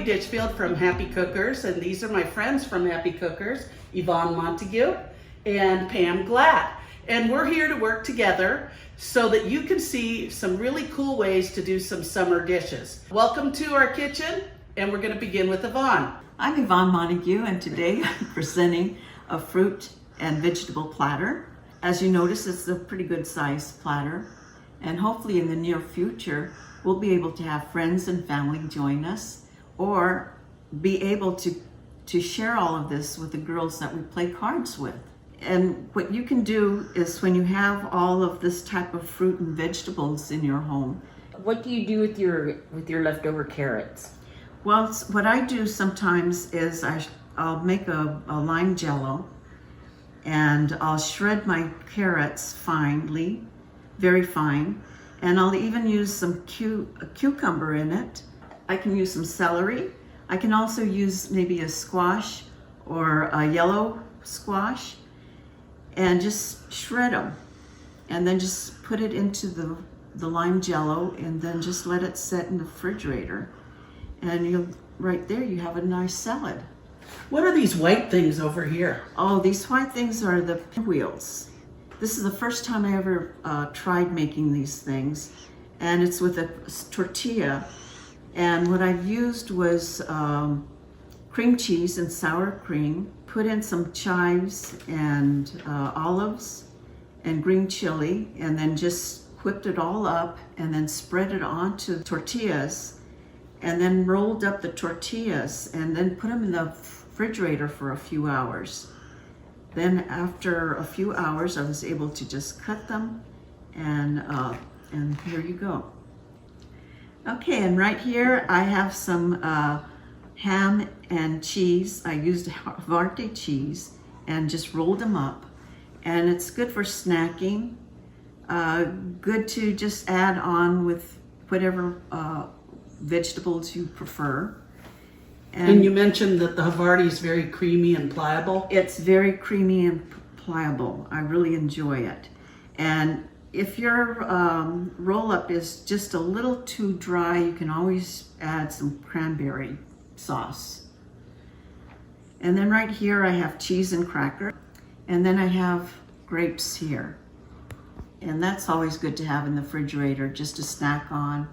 Ditchfield from Happy Cookers, and these are my friends from Happy Cookers, Yvonne Montague and Pam Glatt. And we're here to work together so that you can see some really cool ways to do some summer dishes. Welcome to our kitchen, and we're going to begin with Yvonne. I'm Yvonne Montague, and today I'm presenting a fruit and vegetable platter. As you notice, it's a pretty good sized platter, and hopefully in the near future we'll be able to have friends and family join us, or be able to share all of this with the girls that we play cards with. And what you can do is, when you have all of this type of fruit and vegetables in your home. What do you do with your leftover carrots? Well, what I do sometimes is I'll make a lime jello, and I'll shred my carrots finely, very fine, and I'll even use some cucumber in it. I can use some celery. I can also use maybe a squash or a yellow squash, and just shred them, and then just put it into the lime jello, and then just let it set in the refrigerator. And right there you have a nice salad. What are these white things over here? Oh, these white things are the pinwheels. This is the first time I ever tried making these things, and it's with a tortilla. And what I've used was cream cheese and sour cream, put in some chives and olives and green chili, and then just whipped it all up and then spread it onto tortillas, and then rolled up the tortillas and then put them in the refrigerator for a few hours. Then after a few hours, I was able to just cut them, and here you go. Okay, and right here I have some ham and cheese. I used Havarti cheese and just rolled them up, and it's good for snacking. Good to just add on with whatever vegetables you prefer. And you mentioned that the Havarti is very creamy and pliable. It's very creamy and pliable. I really enjoy it. And if your roll-up is just a little too dry, you can always add some cranberry sauce. And then right here I have cheese and cracker. And then I have grapes here. And that's always good to have in the refrigerator, just to snack on,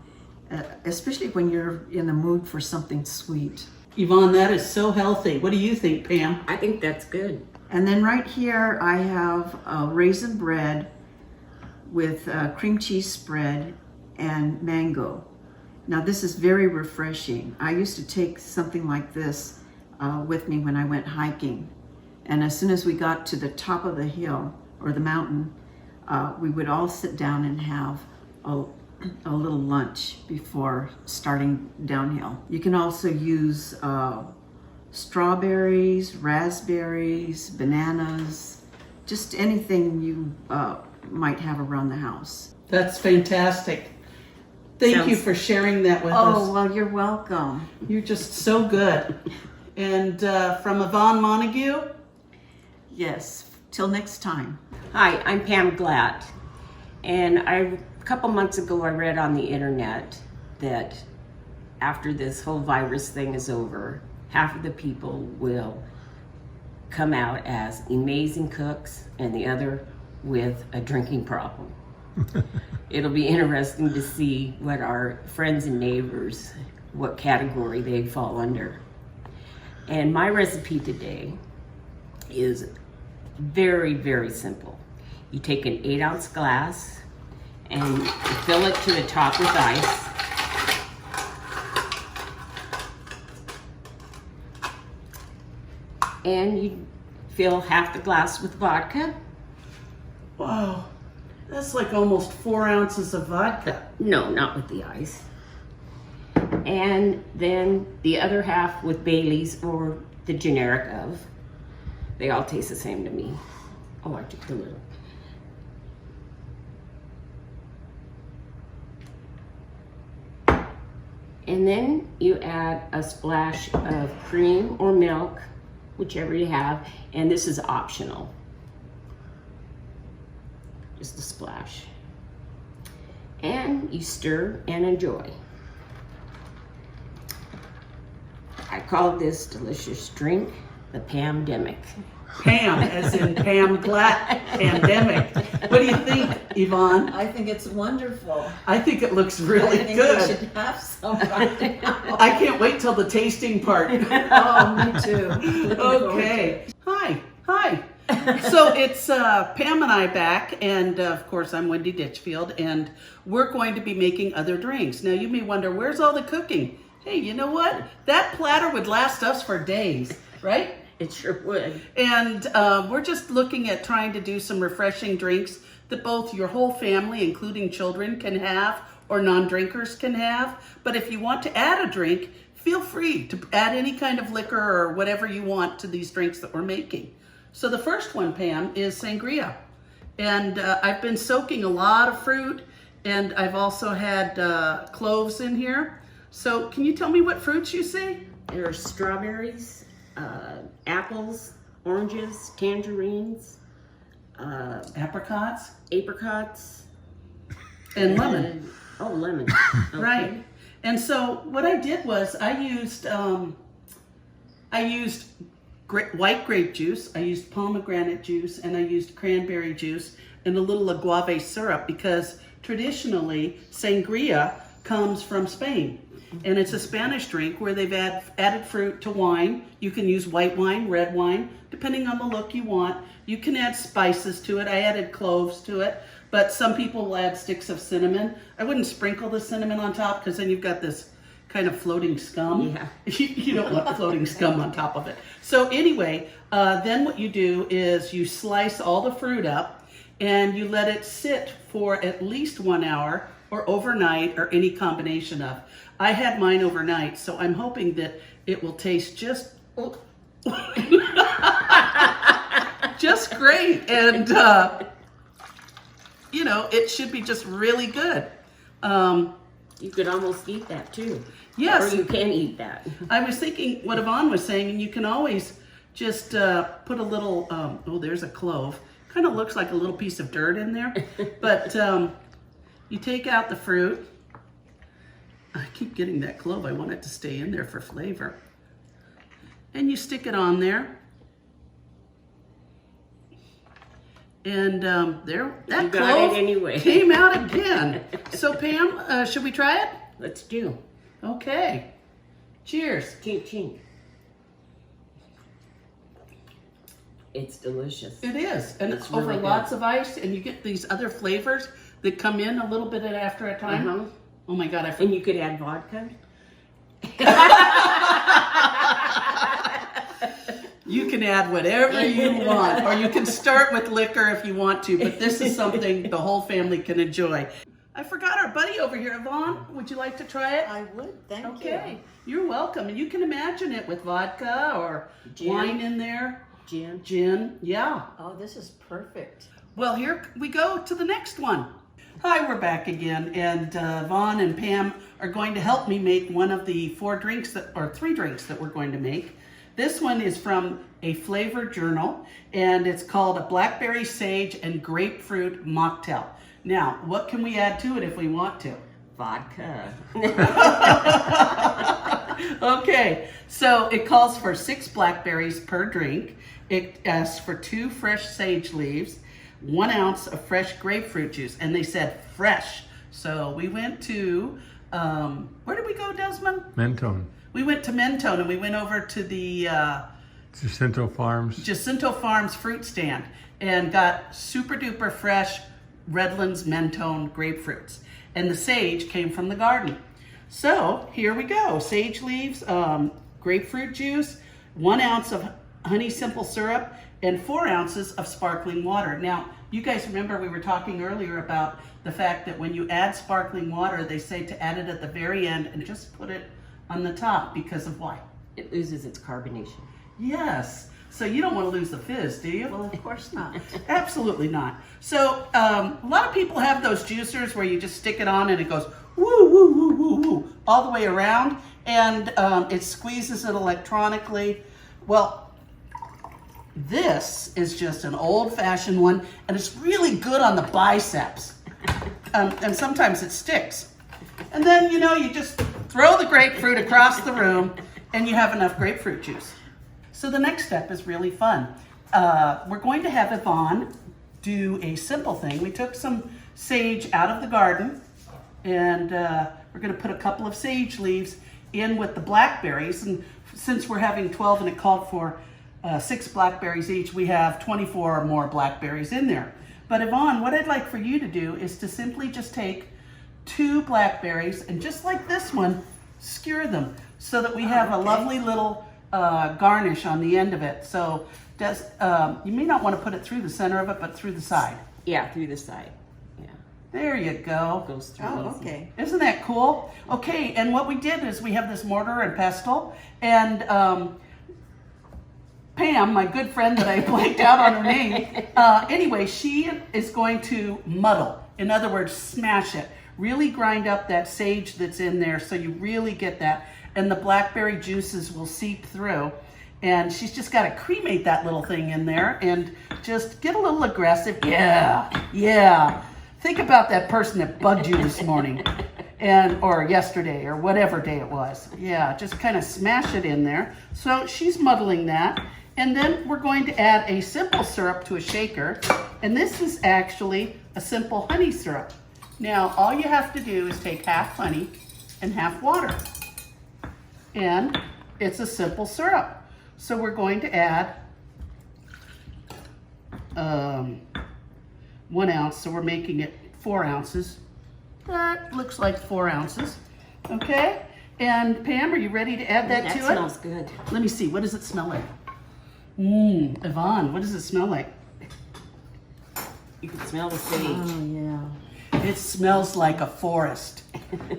especially when you're in the mood for something sweet. Yvonne, that is so healthy. What do you think, Pam? I think that's good. And then right here I have raisin bread with cream cheese spread and mango. Now this is very refreshing. I used to take something like this with me when I went hiking. And as soon as we got to the top of the hill or the mountain, we would all sit down and have a little lunch before starting downhill. You can also use strawberries, raspberries, bananas, just anything you might have around the house. That's fantastic. Thank you for sharing that with us. Oh, well, you're welcome. You're just so good. And from Yvonne Montague? Yes, till next time. Hi, I'm Pam Glatt, and a couple months ago I read on the internet that after this whole virus thing is over, half of the people will come out as amazing cooks and the other with a drinking problem. It'll be interesting to see what our friends and neighbors, what category they fall under. And my recipe today is very, very simple. You take an 8-ounce glass and you fill it to the top with ice. And you fill half the glass with vodka. Wow, that's like almost 4 ounces of vodka. No, not with the ice. And then the other half with Bailey's or the generic of. They all taste the same to me. Oh, I took the little. And then you add a splash of cream or milk, whichever you have, and this is optional. Just a splash. And you stir and enjoy. I call this delicious drink the Pamdemic. Pam, as in Pam Glatt, pandemic. What do you think, Yvonne? I think it's wonderful. I think it looks really I think good. we should have some right now. I can't wait till the tasting part. Oh, me too. Looking forward to Okay. it. Hi. So it's Pam and I back, and of course I'm Wendy Ditchfield, and we're going to be making other drinks. Now you may wonder, where's all the cooking? Hey, you know what? That platter would last us for days, right? It sure would. And we're just looking at trying to do some refreshing drinks that both your whole family, including children, can have, or non-drinkers can have. But if you want to add a drink, feel free to add any kind of liquor or whatever you want to these drinks that we're making. So the first one, Pam, is sangria. And I've been soaking a lot of fruit, and I've also had cloves in here. So can you tell me what fruits you say? There are strawberries, apples, oranges, tangerines, Apricots apricots, and lemon. lemon. Okay. Right. And so what I did was I used white grape juice, I used pomegranate juice, and I used cranberry juice and a little agave syrup, because traditionally sangria comes from Spain. And it's a Spanish drink where they've added fruit to wine. You can use white wine, red wine, depending on the look you want. You can add spices to it. I added cloves to it, but some people will add sticks of cinnamon. I wouldn't sprinkle the cinnamon on top, because then you've got this kind of floating scum. Yeah. You don't want floating scum on top of it. So anyway, then what you do is you slice all the fruit up and you let it sit for at least 1 hour or overnight, or any combination of. I had mine overnight, so I'm hoping that it will taste just just great, and it should be just really good. You could almost eat that too. Yes. Or you can eat that. I was thinking what Yvonne was saying, and you can always just put a little, there's a clove. Kind of looks like a little piece of dirt in there, but you take out the fruit. I keep getting that clove. I want it to stay in there for flavor. And you stick it on there. And that You got clove it anyway. came out again. So Pam, should we try it? Let's do. Okay. Cheers. Chink chink. It's delicious. It is, and it's It's really over good. lots of ice, and you get these other flavors that come in a little bit after a time. Uh-huh. Oh my God, And you could add vodka. You can add whatever you want, or you can start with liquor if you want to, but this is something the whole family can enjoy. I forgot our buddy over here. Yvonne, would you like to try it? I would, thank you. Okay, you're welcome. And you can imagine it with vodka or Gin. wine in there. Gin. Gin, yeah. Oh, this is perfect. Well, here we go to the next one. Hi, we're back again, and Vaughn and Pam are going to help me make one of the three drinks that we're going to make. This one is from a flavor journal, and it's called a blackberry sage and grapefruit mocktail. Now, what can we add to it if we want to? Vodka. Okay, so it calls for 6 blackberries per drink. It asks for 2 fresh sage leaves, 1 ounce of fresh grapefruit juice, and they said fresh. So we went to, where did we go, Desmond? Mentone. We went to Mentone, and we went over to the Jacinto Farms. Jacinto Farms fruit stand and got super duper fresh Redlands Mentone grapefruits. And the sage came from the garden. So here we go. Sage leaves, grapefruit juice, 1 ounce of honey simple syrup, and 4 ounces of sparkling water. Now, you guys remember we were talking earlier about the fact that when you add sparkling water, they say to add it at the very end and just put it on the top, because of why? It loses its carbonation. Yes. So you don't want to lose the fizz, do you? Well, of course not. Absolutely not. So a lot of people have those juicers where you just stick it on and it goes woo, woo, woo, woo, woo, all the way around, and it squeezes it electronically. Well, this is just an old-fashioned one, and it's really good on the biceps. And sometimes it sticks. And then, you just throw the grapefruit across the room, and you have enough grapefruit juice. So the next step is really fun. We're going to have Yvonne do a simple thing. We took some sage out of the garden, and we're going to put a couple of sage leaves in with the blackberries. And since we're having 12 and it called for 6 blackberries each, we have 24 or more blackberries in there. But Yvonne, what I'd like for you to do is to simply just take 2 blackberries and just like this one, skewer them so that we have a lovely little garnish on the end of it. So you may not want to put it through the center of it, but through the side. Yeah, through the side. Yeah. There you go. Goes through. Oh, easy. okay. Isn't that cool? Okay, and what we did is we have this mortar and pestle, and Pam, my good friend that I blanked out on her name, anyway, she is going to muddle. In other words, smash it. Really grind up that sage that's in there so you really get that. And the blackberry juices will seep through. And she's just got to cremate that little thing in there and just get a little aggressive. Yeah. Think about that person that bugged you this morning or yesterday or whatever day it was. Yeah, just kind of smash it in there. So she's muddling that. And then we're going to add a simple syrup to a shaker. And this is actually a simple honey syrup. Now, all you have to do is take half honey and half water. And it's a simple syrup. So we're going to add 1 ounce. So we're making it 4 ounces. That looks like 4 ounces. Okay? And Pam, are you ready to add that to it? That smells good. Let me see. What does it smell like? Yvonne, what does it smell like? You can smell the sage. Oh, yeah. It smells like a forest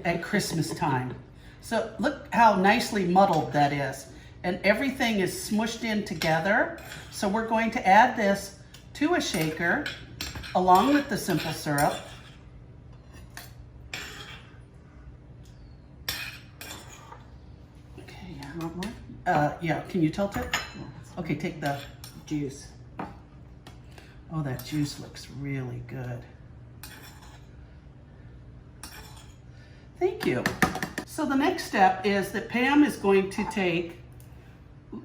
at Christmas time. So look how nicely muddled that is. And everything is smushed in together. So we're going to add this to a shaker along with the simple syrup. Okay, You want more? yeah, can you tilt it? Okay, take the Juice. Oh, that juice looks really good. Thank you. So the next step is that Pam is going to take,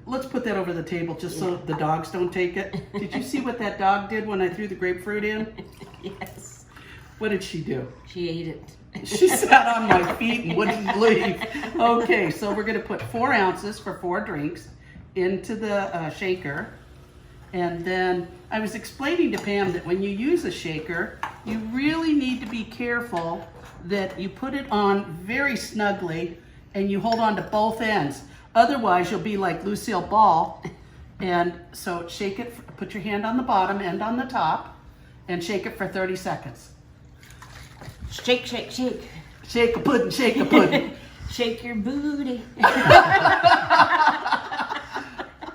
let's put that over the table just so the dogs don't take it. Did you see what that dog did when I threw the grapefruit in? Yes. What did she do? She ate it. She sat on my feet and wouldn't leave. Okay, so we're going to put 4 ounces for 4 drinks into the shaker. And then I was explaining to Pam that when you use a shaker, you really need to be careful that you put it on very snugly and you hold on to both ends. Otherwise, you'll be like Lucille Ball. And so shake it, put your hand on the bottom, end on the top, and shake it for 30 seconds. Shake, shake, shake. Shake a pudding, shake a pudding. Shake your booty.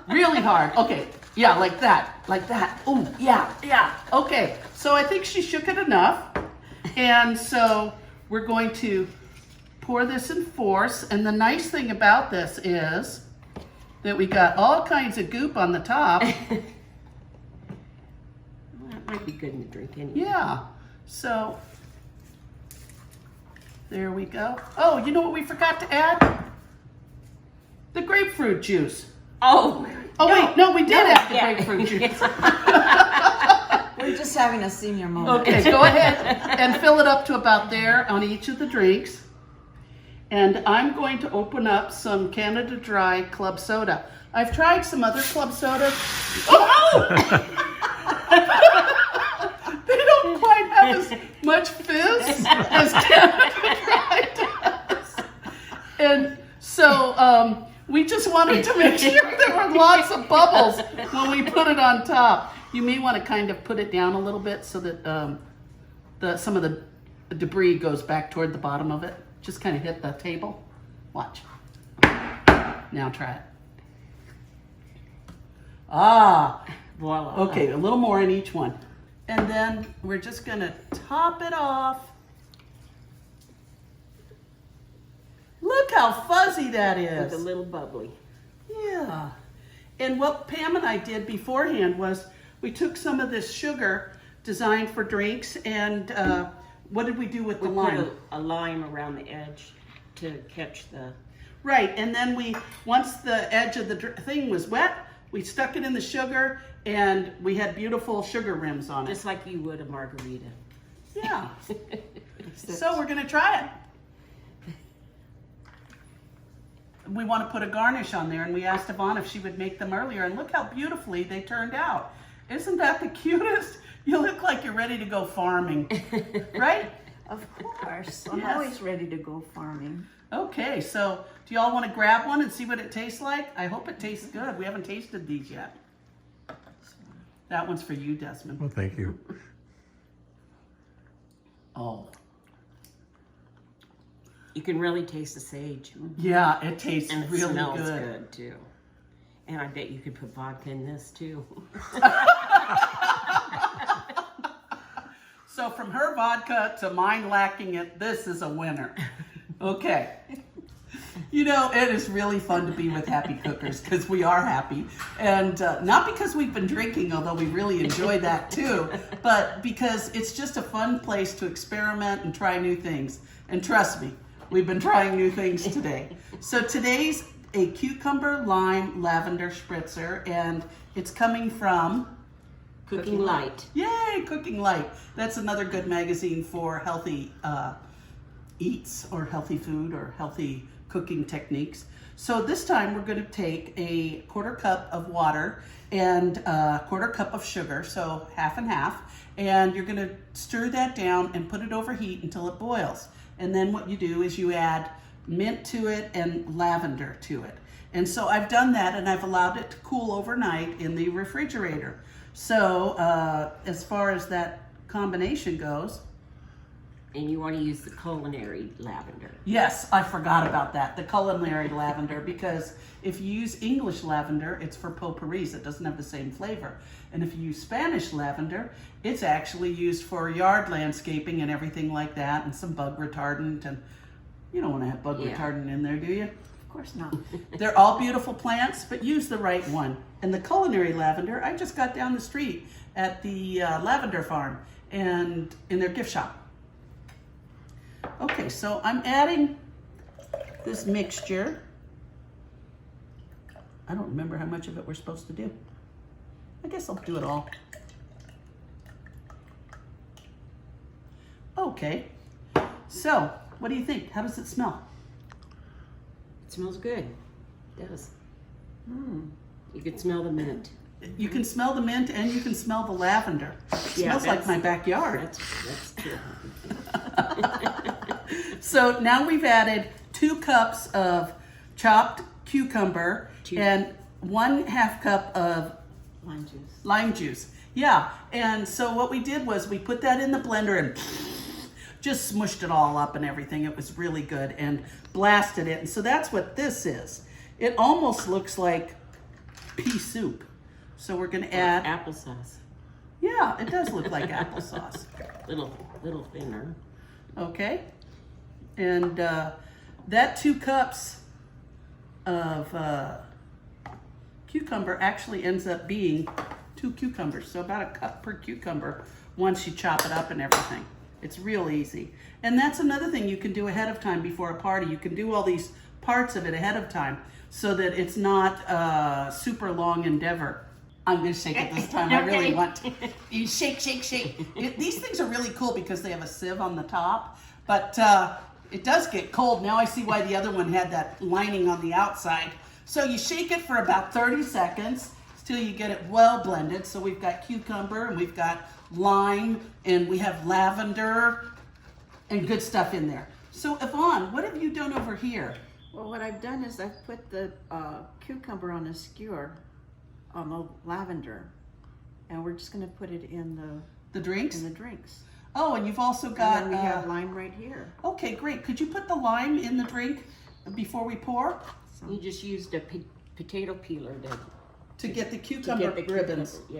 Really hard. Okay. Yeah, like that. Like that. Oh, yeah. Okay. So I think she shook it enough. And so we're going to pour this in force. And the nice thing about this is that we got all kinds of goop on the top. Well, that might be good in the drink anyway. Yeah. So there we go. Oh, you know what we forgot to add? The grapefruit juice. Oh, Wait, no, we did add the yeah. grapefruit juice. We're just having a senior moment. Okay, go ahead and fill it up to about there on each of the drinks. And I'm going to open up some Canada Dry Club Soda. I've tried some other club sodas. Oh! They don't quite have as much fizz as Canada Dry does. And so we just wanted to make sure there were lots of bubbles when we put it on top. You may want to kind of put it down a little bit so that some of the debris goes back toward the bottom of it. Just kind of hit the table. Watch. Now try it. Ah, voila. okay, a little more in each one. And then we're just gonna top it off. Look how fuzzy that is. With a little bubbly. Yeah. And what Pam and I did beforehand was we took some of this sugar designed for drinks and what did we do with the We lime? put a lime around the edge to catch the... Right, and then once the edge of the thing was wet, we stuck it in the sugar, and we had beautiful sugar rims on it. Just like you would a margarita. Yeah. So we're gonna try it. We want to put a garnish on there, and we asked Yvonne if she would make them earlier, and look how beautifully they turned out. Isn't that the cutest? You look like you're ready to go farming, right? Of course. I'm Yes. always ready to go farming. Okay, so do y'all want to grab one and see what it tastes like? I hope it tastes good. We haven't tasted these yet. That one's for you, Desmond. Well, thank you. Oh, You can really taste the sage. yeah, it tastes And it really smells good. good too. And I bet you could put vodka in this too. So from her vodka to mine lacking it, this is a winner. Okay. You know, it is really fun to be with Happy Cookers because we are happy. And not because we've been drinking, although we really enjoy that too, but because it's just a fun place to experiment and try new things. And trust me, we've been trying new things today. So today's a cucumber lime lavender spritzer, and it's coming from Cooking Light. Yay, Cooking Light. That's another good magazine for healthy eats or healthy food or healthy cooking techniques. So this time we're going to take a 1/4 cup of water and a 1/4 cup of sugar, so half and half, and you're going to stir that down and put it over heat until it boils. And then what you do is you add mint to it and lavender to it. And so I've done that, and I've allowed it to cool overnight in the refrigerator. So as far as that combination goes, And you want to use the culinary lavender. yes, I forgot about that, the culinary lavender, because if you use English lavender, it's for potpourris. It doesn't have the same flavor. And if you use Spanish lavender, it's actually used for yard landscaping and everything like that, and some bug retardant. And you don't want to have bug Yeah. retardant in there, do you? Of course not. They're all beautiful plants, but use the right one. And the culinary lavender, I just got down the street at the lavender farm and in their gift shop. Okay, so I'm adding this mixture. I don't remember how much of it we're supposed to do. I guess I'll do it all. Okay, so what do you think? How does it smell? It smells good. It does. You can smell the mint. You can smell the mint and you can smell the lavender. It Yeah, smells like that's- my backyard. That's true. So now we've added 2 cups of chopped cucumber and 1/2 cup of Lime juice. lime juice. Yeah, and so what we did was we put that in the blender and just smushed it all up and everything. It was really good, and blasted it. And so that's what this is. It almost looks like pea soup. So we're gonna add, Applesauce. yeah, it does look like applesauce. Little thinner. Okay, and that 2 cups of cucumber actually ends up being 2 cucumbers, so about 1 cup per cucumber once you chop it up and everything. It's real easy. And that's another thing you can do ahead of time before a party. You can do all these parts of it ahead of time so that it's not a super long endeavor. I'm gonna shake it this time. I really want to. You shake, shake, shake. These things are really cool because they have a sieve on the top, but it does get cold. Now I see why the other one had that lining on the outside. So you shake it for about 30 seconds till you get it well blended. So we've got cucumber and we've got lime and we have lavender and good stuff in there. So Yvonne, what have you done over here? Well, what I've done is I've put the cucumber on a skewer on the lavender, and we're just going to put it in The drinks? the drinks. Oh, and you've also got, And then we have lime right here. okay, great. Could you put the lime in the drink before we pour So You just used a potato peeler to get the to cucumber get the ribbons? cucumber.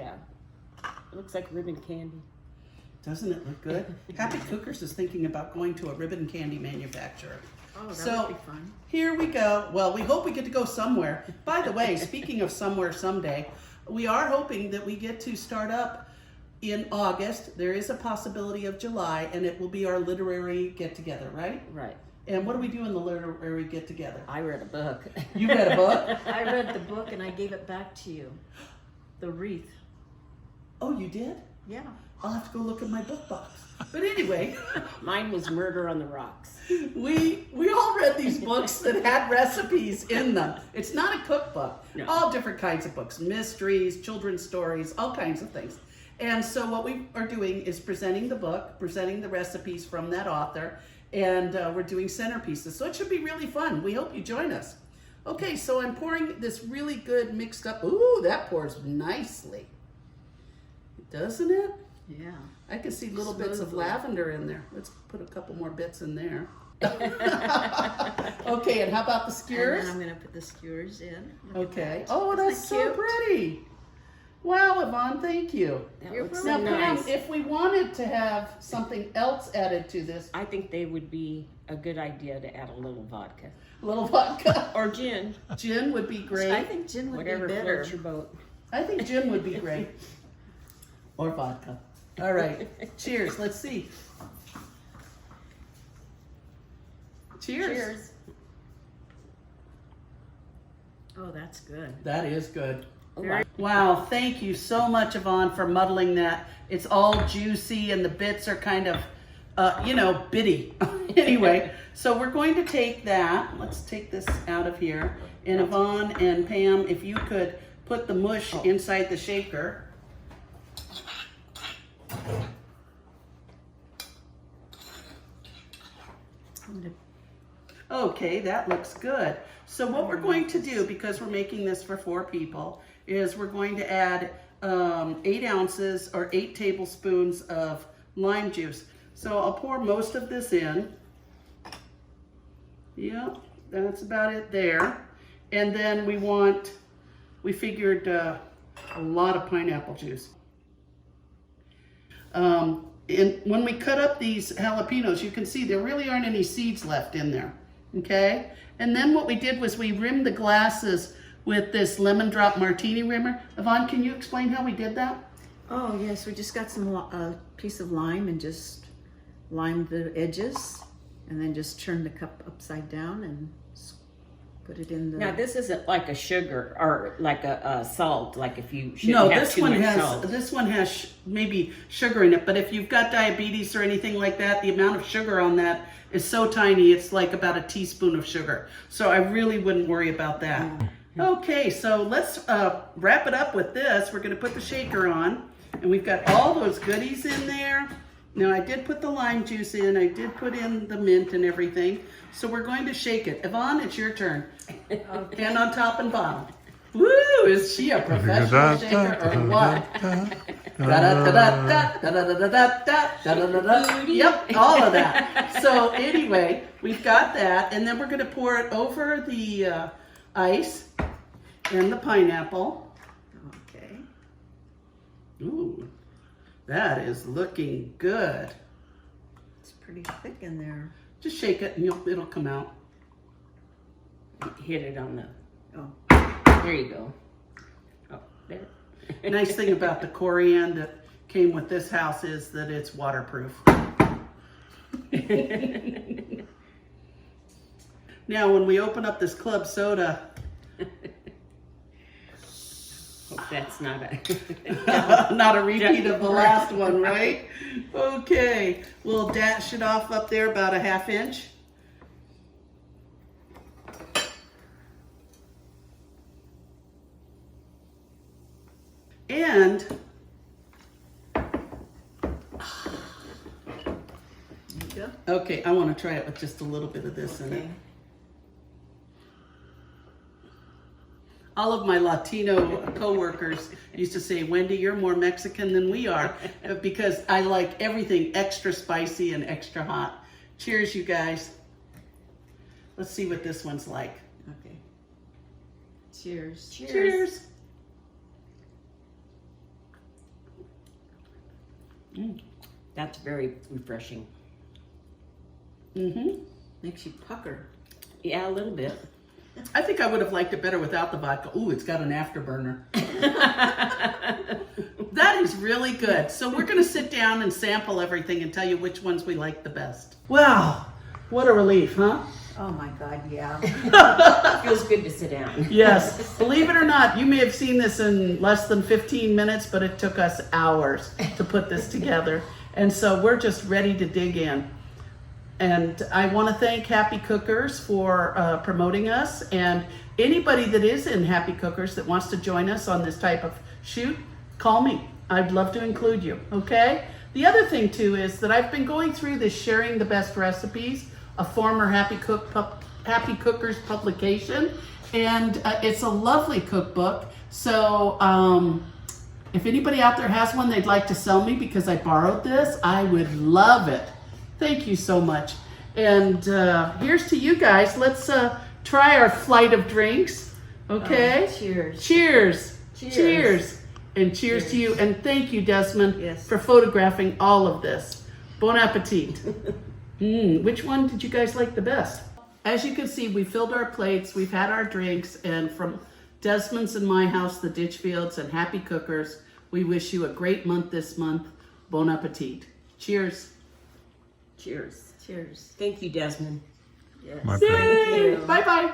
Yeah. It looks like ribbon candy. Doesn't it look good? Happy Cookers is thinking about going to a ribbon candy manufacturer. oh, that So- would be fun. Here we go. Well, we hope we get to go somewhere. By the way, speaking of somewhere someday, we are hoping that we get to start up in August. There is a possibility of July, and it will be our literary get-together, right? Right. And what do we do in the literary get together? I read a book. You read a book? I read the book and I gave it back to you. The wreath. Oh, you did? Yeah. I'll have to go look in my book box. But anyway, Mine was Murder on the Rocks. we all read these books that had recipes in them. It's not a cookbook. No. All different kinds of books, mysteries, children's stories, all kinds of things. And so what we are doing is presenting the book, presenting the recipes from that author, and we're doing centerpieces. So it should be really fun. We hope you join us. Okay, so I'm pouring this really good mixed up. Ooh, that pours nicely. Doesn't it? Yeah. I can see little bits of Smoothly. lavender in there. Let's put a couple more bits in there. Okay, and how about the And skewers? then I'm going to put the skewers in. Look at Okay. that. Oh, Isn't that's that so cute? pretty. Wow, Yvonne, thank you. That You're looks Now, so Pam, nice. if we wanted to have something else added to this, I think they would be a good idea to add a little vodka. a little vodka, Or gin. gin would be I great. think gin would Whatever be better. floats your boat. I think gin would be great. Or vodka. All right. Cheers. Let's see. Cheers. Oh, that's good. That is good. Very- Wow, thank you so much, Yvonne, for muddling that. It's all juicy and the bits are kind of, bitty. Anyway, so we're going to take that. Let's take this out of here. And Yvonne and Pam, if you could put the mush inside the shaker. Okay, that looks good. So what we're going to do, because we're making this for 4 people, is we're going to add 8 ounces or 8 tablespoons of lime juice. So I'll pour most of this in. Yep, that's about it there. And then we figured a lot of pineapple juice. And when we cut up these jalapenos, you can see there really aren't any seeds left in there, okay? And then what we did was we rimmed the glasses with this lemon drop martini rimmer. Yvonne, can you explain how we did that? Oh, yes, we just got some piece of lime and just limed the edges and then just turned the cup upside down and put it in the... Now this isn't like a sugar or like a salt, like if you shouldn't No, have this too one much has salt. maybe sugar in it, but if you've got diabetes or anything like that, the amount of sugar on that is so tiny, it's like about a teaspoon of sugar. So I really wouldn't worry about that. Okay, so let's wrap it up with this. We're gonna put the shaker on, and we've got all those goodies in there. Now I did put the lime juice in, I did put in the mint and everything. So we're going to shake it. Yvonne, it's your turn. Hand on top and bottom. Woo, is she a professional shaker or what? Yep, all of that. So anyway, we've got that, and then we're gonna pour it over the ice and the pineapple. Okay. Ooh, that is looking good. It's pretty thick in there. Just shake it and it'll come out. Hit it on the, Oh, there you go. Oh, there. Nice thing about the coriander that came with this house is that it's waterproof. Now, when we open up this club soda, Hope that's not a, not a repeat of the last one, right? Okay, we'll dash it off up there about a 1/2 inch. And there you go. okay, I want to try it with just a little bit of this in it. Okay. All of my Latino coworkers used to say, Wendy, you're more Mexican than we are, because I like everything extra spicy and extra hot. Cheers, you guys. Let's see what this one's like. Okay. Cheers. Cheers. that's very refreshing. Mm-hmm. Makes you pucker. Yeah, a little bit. I think I would have liked it better without the vodka. Ooh, it's got an afterburner. That is really good. So we're going to sit down and sample everything and tell you which ones we like the best. Wow, What a relief, huh? Oh my God, yeah. Feels good to sit down. Yes. Believe it or not, you may have seen this in less than 15 minutes, but it took us hours to put this together. And so we're just ready to dig in. And I want to thank Happy Cookers for promoting us. And anybody that is in Happy Cookers that wants to join us on this type of shoot, call me. I'd love to include you, okay? The other thing too is that I've been going through this Sharing the Best Recipes, a former Happy Cookers publication, and it's a lovely cookbook. So if anybody out there has one they'd like to sell me because I borrowed this, I would love it. Thank you so much. And here's to you guys. Let's try our flight of drinks, okay? Cheers. Cheers. Cheers. Cheers. And cheers to you. And thank you, Desmond, Yes. for photographing all of this. Bon appetit. Which one did you guys like the best? As you can see, we filled our plates, we've had our drinks, and from Desmond's and my house, the Ditchfields, and Happy Cookers, we wish you a great month this month. Bon appetit. Cheers. Cheers. Cheers. Thank you, Desmond. Yes. My pleasure. Yay! Bye-bye.